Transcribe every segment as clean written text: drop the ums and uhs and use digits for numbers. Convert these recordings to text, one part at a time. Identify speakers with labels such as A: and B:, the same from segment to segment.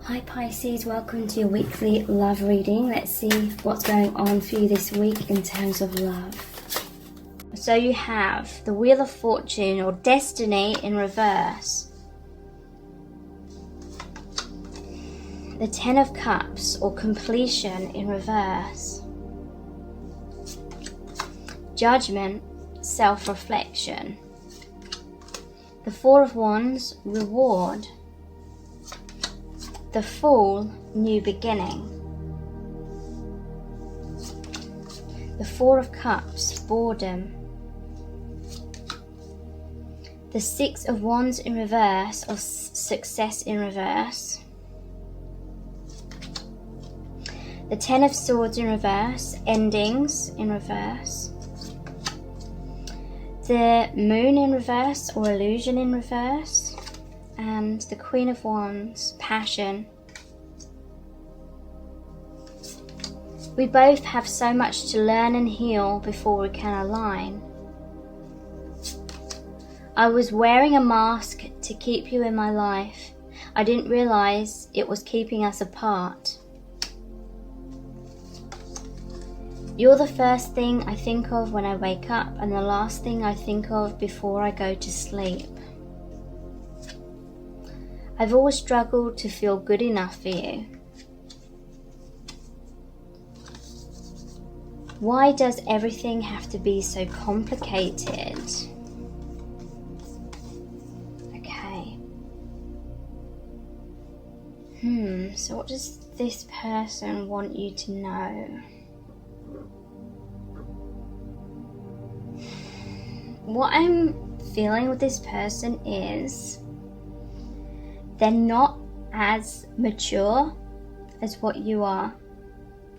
A: Hi Pisces, welcome to your weekly love reading. Let's see what's going on for you this week in terms of love. So you have the Wheel of Fortune or Destiny in reverse. The Ten of Cups or Completion in reverse. Judgment, self-reflection. The Four of Wands, Reward. The Fool, new beginning. The Four of Cups, boredom. The Six of Wands in reverse, or success in reverse. The Ten of Swords in reverse, endings in reverse. The Moon in reverse, or illusion in reverse. And the Queen of Wands, passion. We both have so much to learn and heal before we can align. I was wearing a mask to keep you in my life. I didn't realize it was keeping us apart. You're the first thing I think of when I wake up and the last thing I think of before I go to sleep. I've always struggled to feel good enough for you. Why does everything have to be so complicated? Okay. So what does this person want you to know? What I'm feeling with this person is they're not as mature as what you are,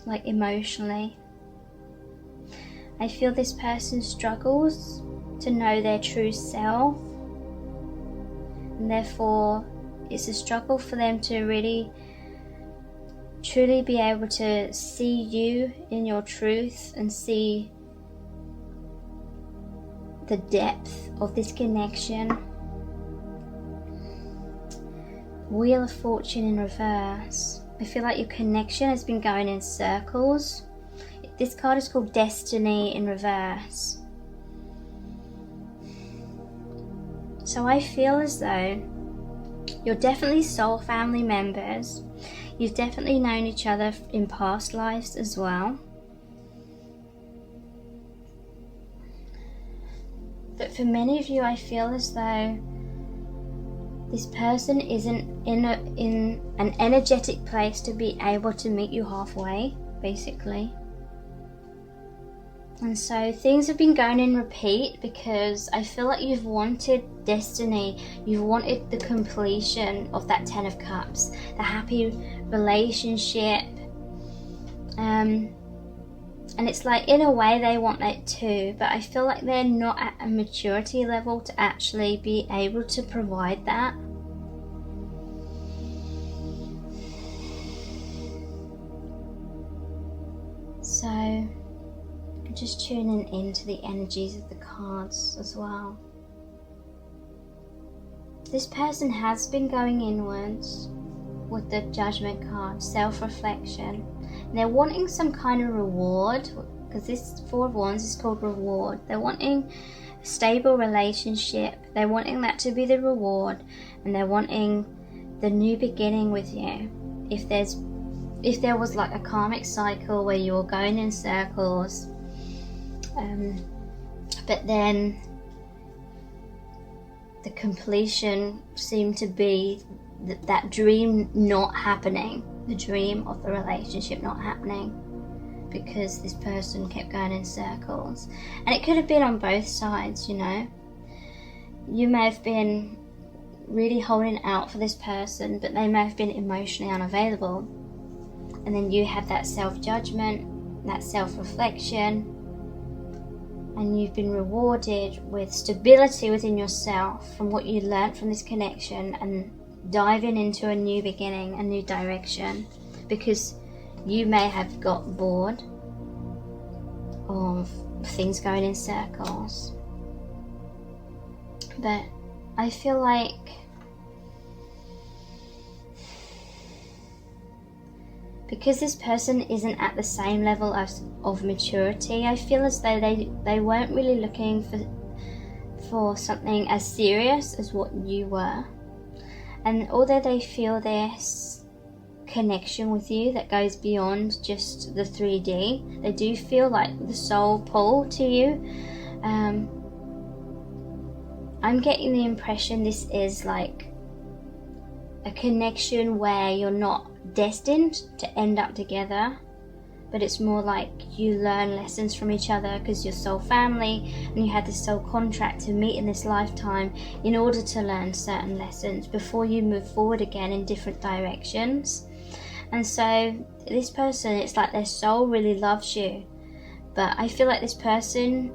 A: like emotionally. I feel this person struggles to know their true self, and therefore it's a struggle for them to really truly be able to see you in your truth and see the depth of this connection. Wheel of Fortune in reverse. I feel like your connection has been going in circles. This card is called Destiny in reverse. So I feel as though you're definitely soul family members. You've definitely known each other in past lives as well. But for many of you, I feel as though this person isn't in an energetic place to be able to meet you halfway, basically. And so things have been going in repeat because I feel like you've wanted destiny. You've wanted the completion of that Ten of Cups, the happy relationship. And it's like, in a way, they want that too, but I feel like they're not at a maturity level to actually be able to provide that. So, I'm just tuning into the energies of the cards as well. This person has been going inwards with the Judgment card, self-reflection. They're wanting some kind of reward, because this Four of Wands is called reward. They're wanting a stable relationship. They're wanting that to be the reward, and they're wanting the new beginning with you. If there was like a karmic cycle where you were going in circles, but then the completion seemed to be that dream not happening, the dream of the relationship not happening, because this person kept going in circles. And it could have been on both sides, you know. You may have been really holding out for this person, but they may have been emotionally unavailable. And then you have that self-judgment, that self-reflection, and you've been rewarded with stability within yourself from what you learnt from this connection, and diving into a new beginning, a new direction, because you may have got bored of things going in circles. But I feel like because this person isn't at the same level of maturity, I feel as though they weren't really looking for something as serious as what you were. And although they feel this connection with you that goes beyond just the 3D, they do feel like the soul pull to you. I'm getting the impression this is like a connection where you're not destined to end up together, but it's more like you learn lessons from each other because you're soul family and you had this soul contract to meet in this lifetime in order to learn certain lessons before you move forward again in different directions. And so this person, it's like their soul really loves you, but I feel like this person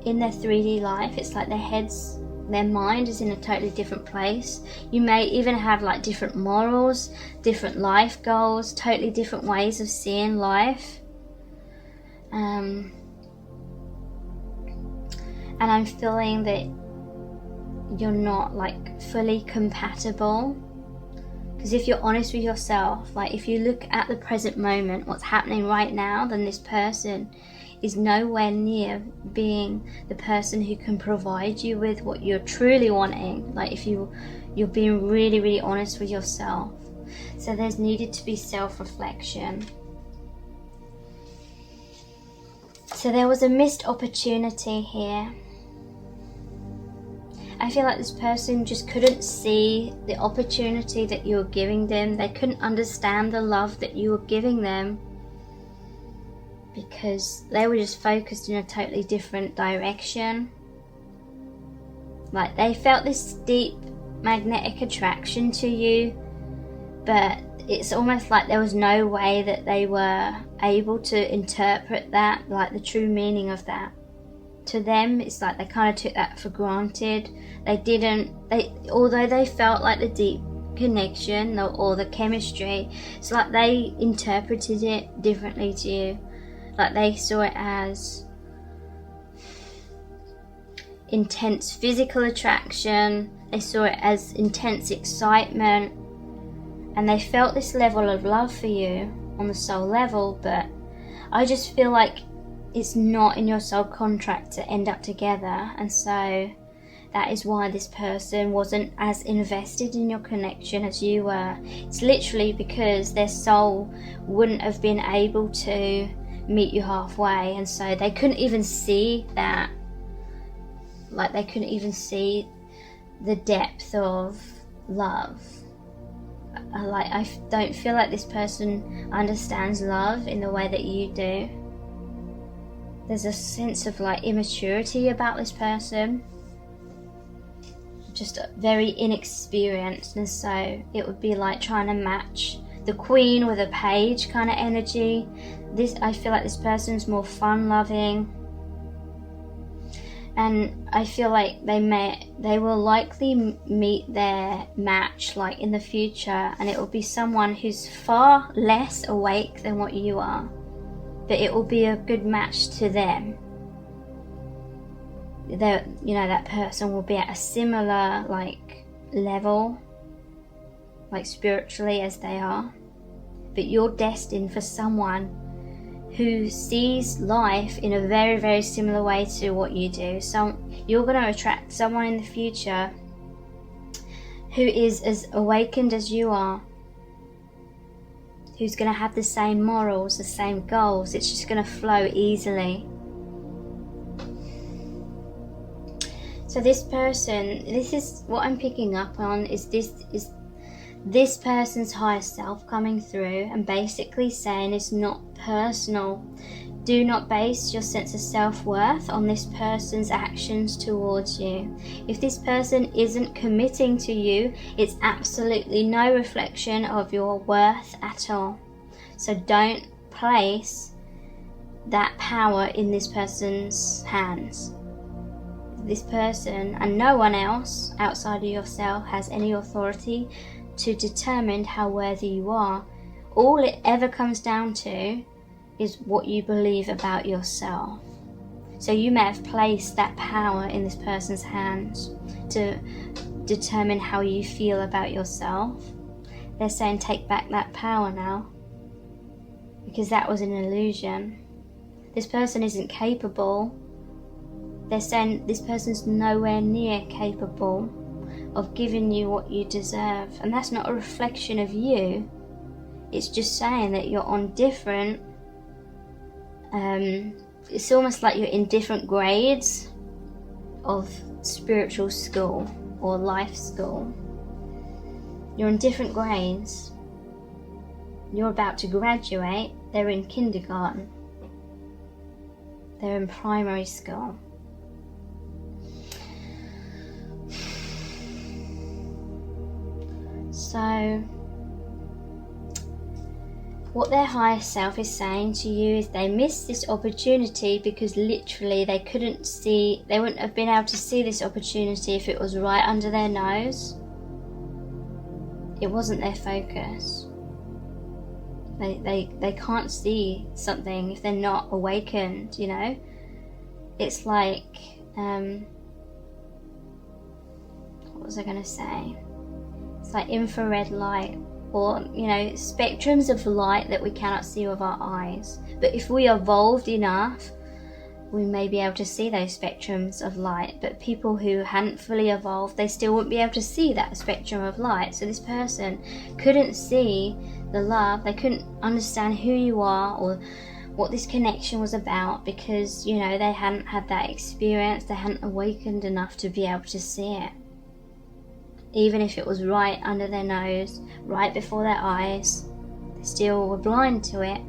A: in their 3D life, it's like their mind is in a totally different place. You may even have like different morals, different life goals, totally different ways of seeing life. And I'm feeling that you're not like fully compatible. Because if you're honest with yourself, like if you look at the present moment, what's happening right now, then this person is nowhere near being the person who can provide you with what you're truly wanting. Like if you're being really, really honest with yourself. So there's needed to be self-reflection. So there was a missed opportunity here. I feel like this person just couldn't see the opportunity that you were giving them. They couldn't understand the love that you were giving them, because they were just focused in a totally different direction. Like they felt this deep magnetic attraction to you, but it's almost like there was no way that they were able to interpret that, like the true meaning of that. To them, it's like they kind of took that for granted. Although they felt like the deep connection or the chemistry, it's like they interpreted it differently to you. Like they saw it as intense physical attraction, they saw it as intense excitement, and they felt this level of love for you on the soul level. But I just feel like it's not in your soul contract to end up together, and so that is why this person wasn't as invested in your connection as you were. It's literally because their soul wouldn't have been able to meet you halfway, and so they couldn't even see that. Like they couldn't even see the depth of love. I don't feel like this person understands love in the way that you do. There's a sense of like immaturity about this person, just very inexperienced, and so it would be like trying to match the queen with a page kind of energy. I feel like this person's more fun loving, and I feel like they will likely meet their match like in the future, and it will be someone who's far less awake than what you are, but it will be a good match to them. That person will be at a similar like level, like spiritually, as they are, but you're destined for someone who sees life in a very, very similar way to what you do. So you're going to attract someone in the future who is as awakened as you are, who's going to have the same morals, the same goals. It's just going to flow easily. So this person, this is what I'm picking up on, is this person's higher self coming through and basically saying it's not personal. Do not base your sense of self-worth on this person's actions towards you. If this person isn't committing to you, it's absolutely no reflection of your worth at all. So don't place that power in this person's hands. This person and no one else outside of yourself has any authority to determine how worthy you are. All it ever comes down to is what you believe about yourself. So you may have placed that power in this person's hands to determine how you feel about yourself. They're saying take back that power now. because that was an illusion. This person isn't capable. They're saying this person's nowhere near capable of giving you what you deserve. And that's not a reflection of you. It's just saying that you're on different, it's almost like you're in different grades of spiritual school or life school. You're in different grades. You're about to graduate. They're in kindergarten. They're in primary school. So what their higher self is saying to you is they missed this opportunity because literally they wouldn't have been able to see this opportunity if it was right under their nose. It wasn't their focus. They can't see something if they're not awakened, you know. It's like, what was I going to say? It's like infrared light, or, you know, spectrums of light that we cannot see with our eyes. But if we evolved enough, we may be able to see those spectrums of light. But people who hadn't fully evolved, they still wouldn't be able to see that spectrum of light. So this person couldn't see the love. They couldn't understand who you are or what this connection was about, because, you know, they hadn't had that experience. They hadn't awakened enough to be able to see it. Even if it was right under their nose, right before their eyes, they still were blind to it.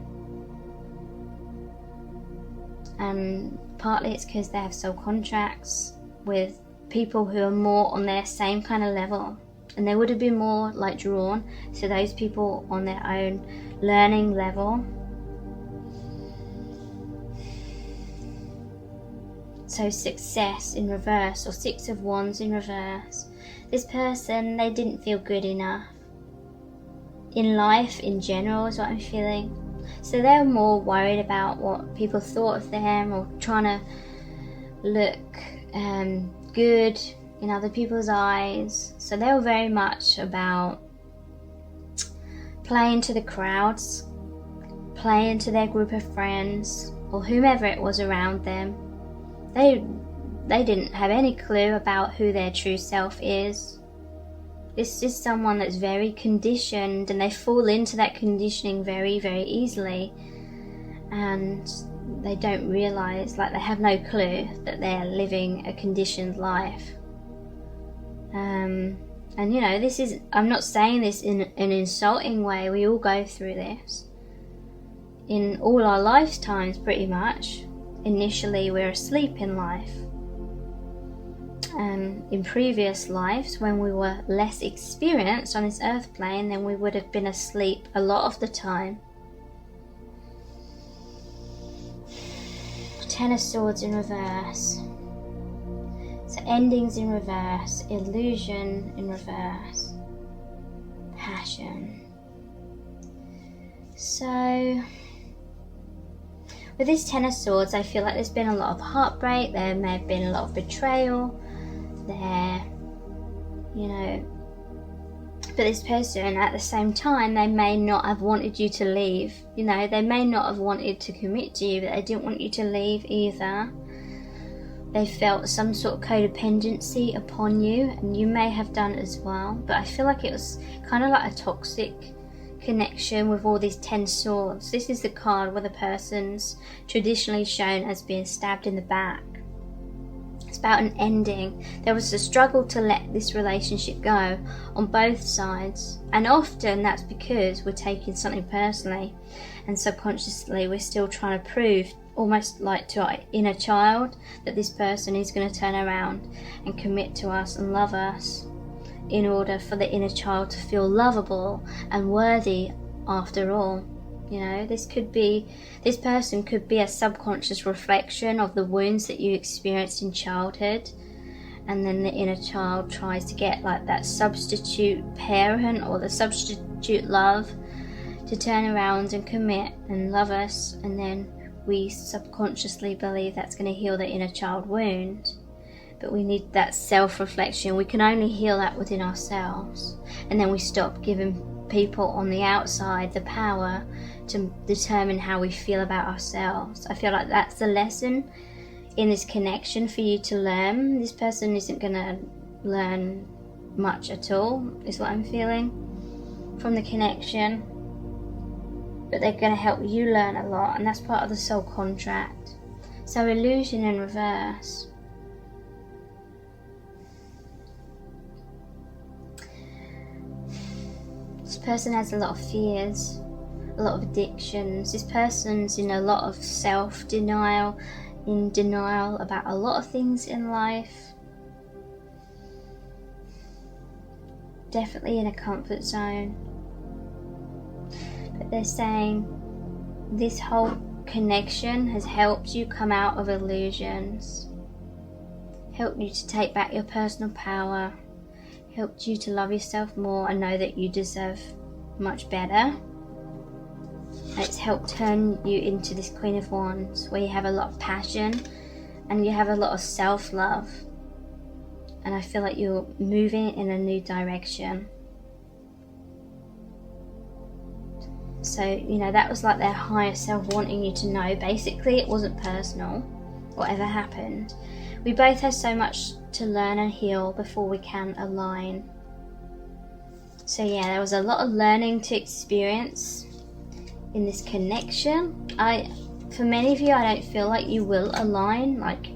A: And partly it's because they have soul contracts with people who are more on their same kind of level, and they would have been more like drawn to those people on their own learning level. So success in reverse, or Six of Wands in reverse. This person, they didn't feel good enough in life in general, is what I'm feeling. So they're more worried about what people thought of them, or trying to look good in other people's eyes. So they were very much about playing to the crowds, playing to their group of friends, or whomever it was around them. They didn't have any clue about who their true self is. This is someone that's very conditioned, and they fall into that conditioning very, very easily. And they don't realise, like, they have no clue that they're living a conditioned life. And you know, this is, I'm not saying this in an insulting way. We all go through this in all our lifetimes, pretty much. Initially, we're asleep in life. In previous lives, when we were less experienced on this earth plane, then we would have been asleep a lot of the time. Ten of Swords in reverse. So endings in reverse, illusion in reverse, passion. So with this Ten of Swords, I feel like there's been a lot of heartbreak. There may have been a lot of betrayal there, you know. But this person, at the same time, they may not have wanted you to leave. You know, they may not have wanted to commit to you, but they didn't want you to leave either. They felt some sort of codependency upon you, and you may have done as well. But I feel like it was kind of like a toxic connection with all these 10 swords. This is the card where the person's traditionally shown as being stabbed in the back. It's about an ending. There was a struggle to let this relationship go on both sides, and often that's because we're taking something personally, and subconsciously we're still trying to prove, almost like to our inner child, that this person is going to turn around and commit to us and love us, in order for the inner child to feel lovable and worthy after all. You know, this person could be a subconscious reflection of the wounds that you experienced in childhood, and then the inner child tries to get like that substitute parent or the substitute love to turn around and commit and love us, and then we subconsciously believe that's going to heal the inner child wound. But we need that self-reflection. We can only heal that within ourselves, and then we stop giving people on the outside the power to determine how we feel about ourselves. I feel like that's the lesson in this connection for you to learn. This person isn't going to learn much at all, is what I'm feeling from the connection. But they're going to help you learn a lot, and that's part of the soul contract. So illusion in reverse. This person has a lot of fears, a lot of addictions. This person's in a lot of self-denial, in denial about a lot of things in life. Definitely in a comfort zone. But they're saying this whole connection has helped you come out of illusions, helped you to take back your personal power, helped you to love yourself more and know that you deserve much better. It's helped turn you into this Queen of Wands, where you have a lot of passion and you have a lot of self-love. And I feel like you're moving in a new direction. So, you know, that was like their higher self wanting you to know. Basically, it wasn't personal, whatever happened. We both have so much to learn and heal before we can align. So yeah, there was a lot of learning to experience in this connection. For many of you, I don't feel like you will align, like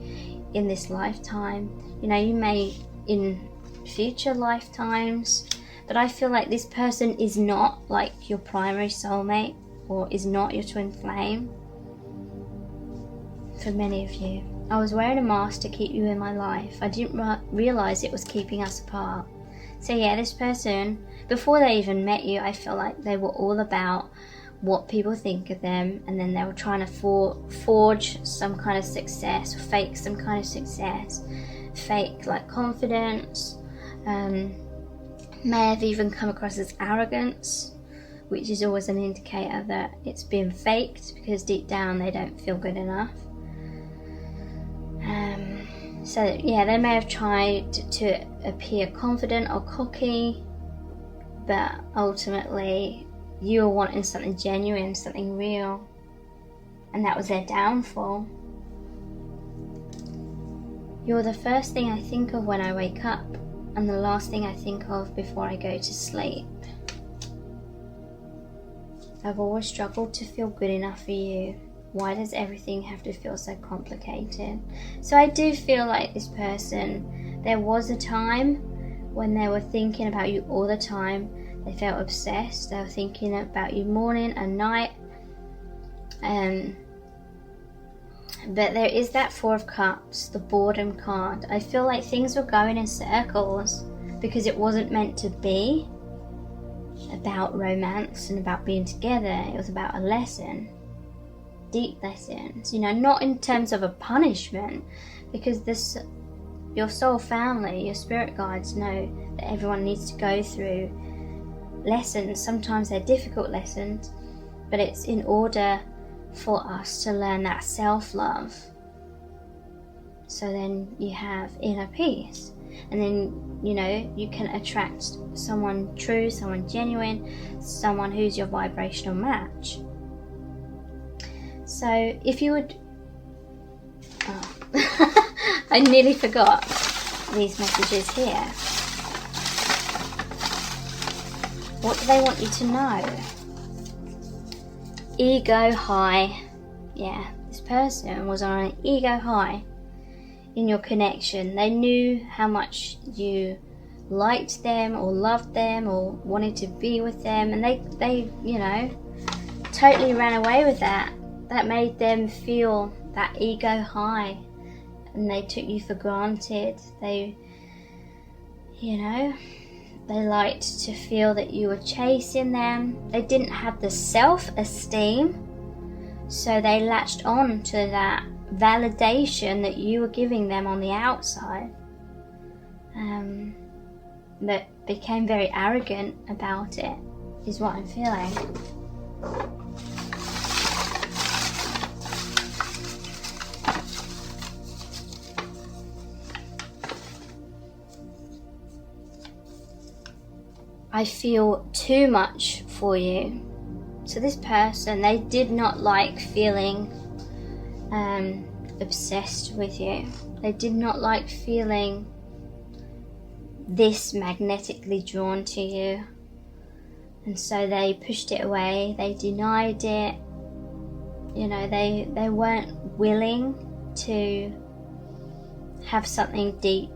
A: in this lifetime. You know, you may in future lifetimes, but I feel like this person is not like your primary soulmate, or is not your twin flame. For many of you, I was wearing a mask to keep you in my life. I didn't realize it was keeping us apart. So yeah, this person, before they even met you, I feel like they were all about what people think of them, and then they were trying to forge some kind of success, or fake some kind of success, fake like confidence, may have even come across as arrogance, which is always an indicator that it's been faked, because deep down they don't feel good enough. So yeah, they may have tried to appear confident or cocky, but ultimately you were wanting something genuine, something real, and that was their downfall. You're the first thing I think of when I wake up, and the last thing I think of before I go to sleep. I've always struggled to feel good enough for you. Why does everything have to feel so complicated? So I do feel like this person, there was a time when they were thinking about you all the time. They felt obsessed. They were thinking about you morning and night. But there is that Four of Cups, the boredom card. I feel like things were going in circles because it wasn't meant to be about romance and about being together. It was about a lesson, deep lessons, you know, not in terms of a punishment, because your soul family, your spirit guides know that everyone needs to go through lessons. Sometimes they're difficult lessons, but it's in order for us to learn that self-love, so then you have inner peace, and then, you know, you can attract someone true, someone genuine, someone who's your vibrational match. So if you would I nearly forgot these messages here. What do they want you to know? Ego high. Yeah, this person was on an ego high in your connection. They knew how much you liked them or loved them or wanted to be with them, and they you know, totally ran away with that. That made them feel that ego high, and they took you for granted. They, you know, they liked to feel that you were chasing them. They didn't have the self-esteem, so they latched on to that validation that you were giving them on the outside, but became very arrogant about it, is what I'm feeling. I feel too much for you. So this person, they did not like feeling obsessed with you. They did not like feeling this magnetically drawn to you. And so they pushed it away, they denied it. You know, they weren't willing to have something deep,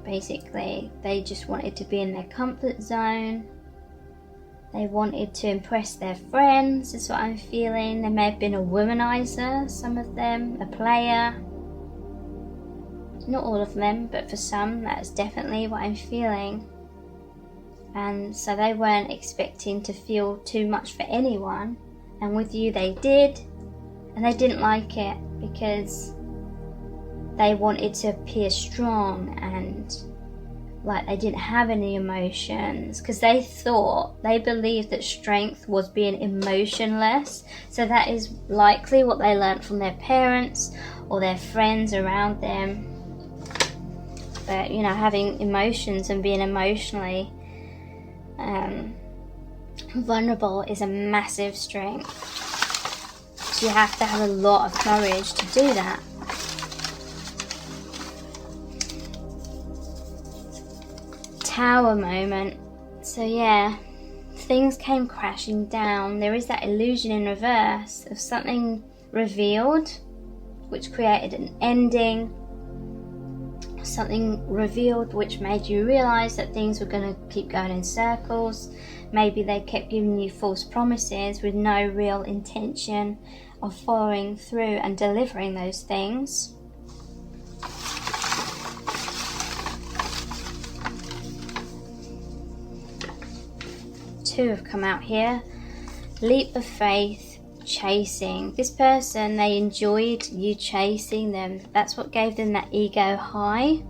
A: basically. They just wanted to be in their comfort zone. They wanted to impress their friends, is what I'm feeling. They may have been a womanizer, some of them, a player. Not all of them, but for some, that's definitely what I'm feeling. And so they weren't expecting to feel too much for anyone. And with you, they did. And they didn't like it because they wanted to appear strong and like they didn't have any emotions, because they believed that strength was being emotionless. So that is likely what they learned from their parents or their friends around them. But you know, having emotions and being emotionally vulnerable is a massive strength. So you have to have a lot of courage to do that. Tower moment. So yeah, things came crashing down. There is that illusion in reverse of something revealed, which created an ending. Something revealed which made you realize that things were going to keep going in circles. Maybe they kept giving you false promises with no real intention of following through and delivering those things. Two have come out here. Leap of faith, chasing. This person, they enjoyed you chasing them. That's what gave them that ego high.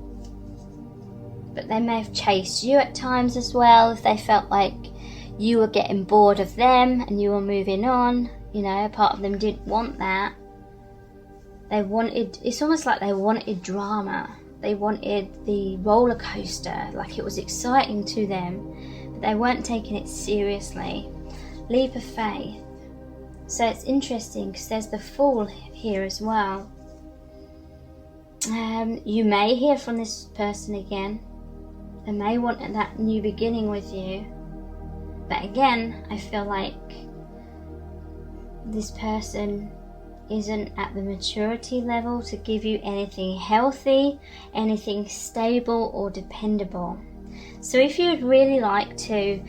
A: But they may have chased you at times as well, if they felt like you were getting bored of them and you were moving on. You know, a part of them didn't want that. They wanted, it's almost like they wanted drama. They wanted the roller coaster, like it was exciting to them, but they weren't taking it seriously. Leap of faith. So it's interesting because there's the Fool here as well. You may hear from this person again. They may want that new beginning with you. But again, I feel like this person isn't at the maturity level to give you anything healthy, anything stable or dependable. So if you'd really like to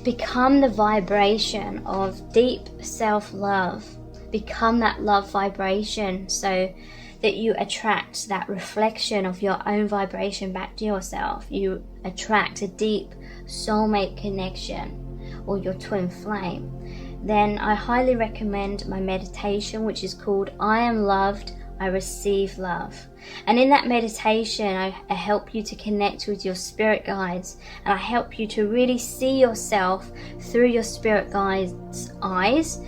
A: become the vibration of deep self-love, become that love vibration so that you attract that reflection of your own vibration back to yourself, you attract a deep soulmate connection or your twin flame, then I highly recommend my meditation, which is called I Am Loved, I Receive Love. And in that meditation, I help you to connect with your spirit guides, and I help you to really see yourself through your spirit guides' eyes.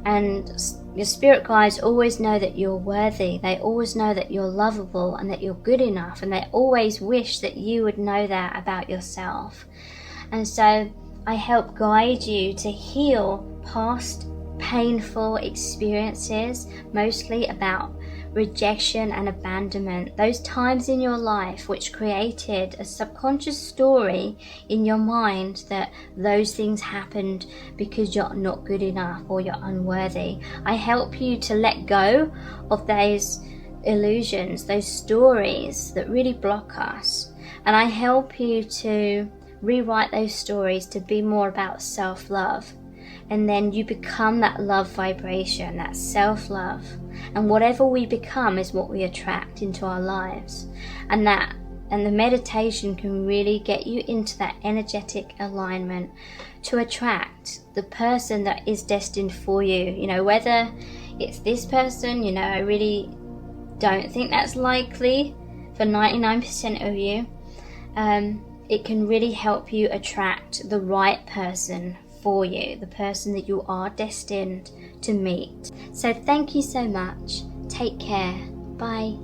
A: And your spirit guides always know that you're worthy. They always know that you're lovable and that you're good enough, and they always wish that you would know that about yourself. And so I help guide you to heal past painful experiences, mostly about rejection and abandonment, those times in your life which created a subconscious story in your mind that those things happened because you're not good enough or you're unworthy. I help you to let go of those illusions, those stories that really block us, and I help you to rewrite those stories to be more about self-love. And then you become that love vibration, that self-love. And whatever we become is what we attract into our lives. And the meditation can really get you into that energetic alignment to attract the person that is destined for you. You know, whether it's this person, you know, I really don't think that's likely for 99% of you. It can really help you attract the right person for you, the person that you are destined to meet. So thank you so much. Take care. Bye.